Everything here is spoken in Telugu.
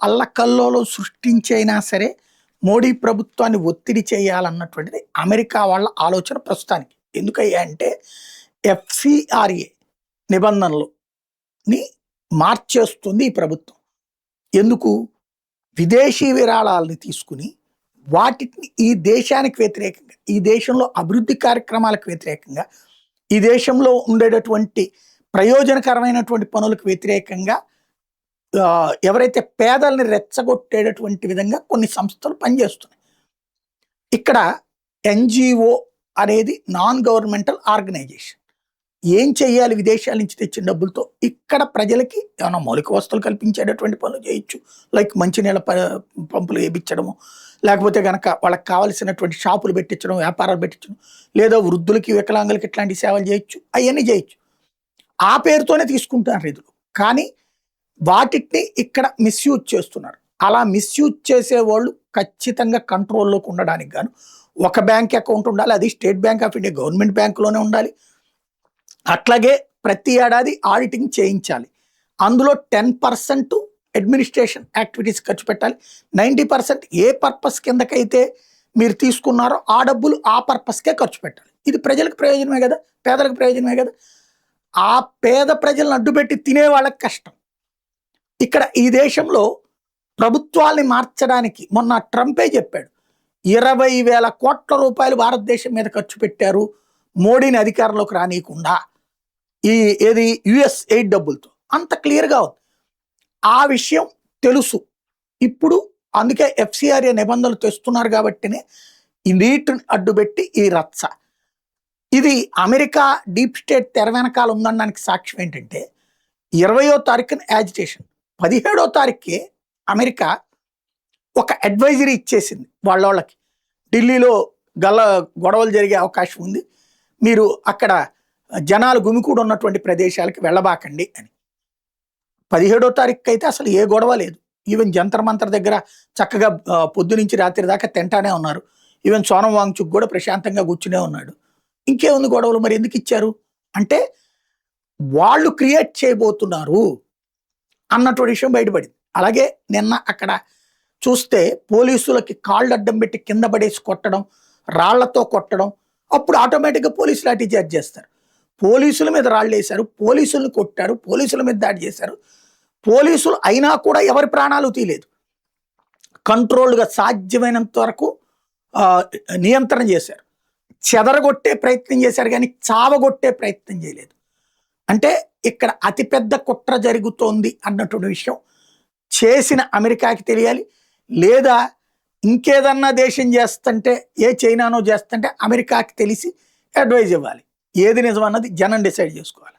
అల్లకల్లోలం సృష్టించైనా సరే మోడీ ప్రభుత్వాన్ని ఒత్తిడి చేయాలన్నటువంటిది అమెరికా వాళ్ళ ఆలోచన ప్రస్తుతానికి. ఎందుకయ్యా అంటే ఎఫ్సిఆర్ఏ నిబంధనలని మార్చేస్తుంది ఈ ప్రభుత్వం. ఎందుకు? విదేశీ విరాళాలని తీసుకుని వాటిని ఈ దేశానికి వ్యతిరేకంగా, ఈ దేశంలో అభివృద్ధి కార్యక్రమాలకు వ్యతిరేకంగా, ఈ దేశంలో ఉండేటటువంటి ప్రయోజనకరమైనటువంటి పనులకు వ్యతిరేకంగా ఎవరైతే పేదల్ని రెచ్చగొట్టేటటువంటి విధంగా కొన్ని సంస్థలు పనిచేస్తున్నాయి. ఇక్కడ ఎన్జిఓ అనేది నాన్ గవర్నమెంటల్ ఆర్గనైజేషన్. ఏం చెయ్యాలి? విదేశాల నుంచి తెచ్చిన డబ్బులతో ఇక్కడ ప్రజలకి ఏమైనా మౌలిక వస్తువులు కల్పించేటటువంటి పనులు చేయొచ్చు. లైక్ మంచినీళ్ళ పంపులు వేయించడము, లేకపోతే కనుక వాళ్ళకి కావాల్సినటువంటి షాపులు పెట్టించడం, వ్యాపారాలు పెట్టించడం, లేదా వృద్ధులకి వికలాంగులకి ఇట్లాంటి సేవలు చేయొచ్చు. అవన్నీ చేయొచ్చు. ఆ పేరుతోనే తీసుకుంటున్నారు నిధులు. కానీ వాటిని ఇక్కడ మిస్యూజ్ చేస్తున్నారు. అలా మిస్యూజ్ చేసేవాళ్ళు ఖచ్చితంగా కంట్రోల్లోకి ఉండడానికి గాను ఒక బ్యాంక్ అకౌంట్ ఉండాలి. అది state bank of India government బ్యాంకులోనే ఉండాలి. అట్లాగే ప్రతి ఏడాది ఆడిటింగ్ చేయించాలి. అందులో 10% అడ్మినిస్ట్రేషన్ యాక్టివిటీస్ ఖర్చు పెట్టాలి. 90% ఏ పర్పస్ కిందకైతే మీరు తీసుకున్నారో ఆ డబ్బులు ఆ పర్పస్కే ఖర్చు పెట్టాలి. ఇది ప్రజలకు ప్రయోజనమే కదా, పేదలకు ప్రయోజనమే కదా. ఆ పేద ప్రజలను అడ్డుపెట్టి తినే వాళ్ళకి కష్టం. ఇక్కడ ఈ దేశంలో ప్రభుత్వాల్ని మార్చడానికి మొన్న ట్రంపే చెప్పాడు, 20,000 కోట్ల రూపాయలు భారతదేశం మీద ఖర్చు పెట్టారు మోడీని అధికారంలోకి రానియకుండా, ఏది యుఎస్ ఎయిడ్ డబ్బులతో. అంత క్లియర్గా ఉంది. ఆ విషయం తెలుసు ఇప్పుడు. అందుకే ఎఫ్సిఆర్ఏ నిబంధనలు తెస్తున్నారు కాబట్టినే ఈ నీటిని అడ్డుపెట్టి ఈ రచ్చ. ఇది అమెరికా డీప్ స్టేట్ తెర వెనకాల ఉందనడానికి సాక్ష్యం ఏంటంటే 20వ తారీఖున యాజిటేషన్, 17వ తారీఖుకి అమెరికా ఒక అడ్వైజరీ ఇచ్చేసింది వాళ్ళకి. ఢిల్లీలో గొడవలు జరిగే అవకాశం ఉంది, మీరు అక్కడ జనాలు గుమికూడు ఉన్నటువంటి ప్రదేశాలకి వెళ్ళబాకండి అని. 17వ తారీఖుకి అయితే అసలు ఏ గొడవ లేదు. ఈవెన్ జంతర్ మంతర్ దగ్గర చక్కగా పొద్దు నుంచి రాత్రి దాకా తింటానే ఉన్నారు. ఈవెన్ సోనం వాంగ్చుక్ కూడా ప్రశాంతంగా కూర్చునే ఉన్నాడు. ఇంకేముంది గొడవలు? మరి ఎందుకు ఇచ్చారు అంటే వాళ్ళు క్రియేట్ చేయబోతున్నారు అన్నటువంటి విషయం బయటపడింది. అలాగే నిన్న అక్కడ చూస్తే పోలీసులకి కాళ్ళు అడ్డం పెట్టి కింద పడేసి కొట్టడం, రాళ్లతో కొట్టడం, అప్పుడు ఆటోమేటిక్గా పోలీసులు లాఠీ చార్జ్ చేస్తారు. పోలీసుల మీద రాళ్ళు వేశారు, పోలీసులను కొట్టారు, పోలీసుల మీద దాడి చేశారు. పోలీసులు అయినా కూడా ఎవరి ప్రాణాలు తీయలేదు. కంట్రోల్గా సాధ్యమైనంత వరకు నియంత్రణ చేశారు. చెదరగొట్టే ప్రయత్నం చేశారు కానీ చావగొట్టే ప్రయత్నం చేయలేదు. అంటే ఇక్కడ అతిపెద్ద కుట్ర జరుగుతోంది అన్నటువంటి విషయం చేసిన అమెరికాకి తెలియాలి. లేదా ఇంకేదన్నా దేశం చేస్తుంటే, ఏ చైనానో చేస్తుంటే అమెరికాకి తెలిసి అడ్వైజ్ ఇవ్వాలి. ఏది నిజం అన్నది జనం డిసైడ్ చేసుకోవాలి.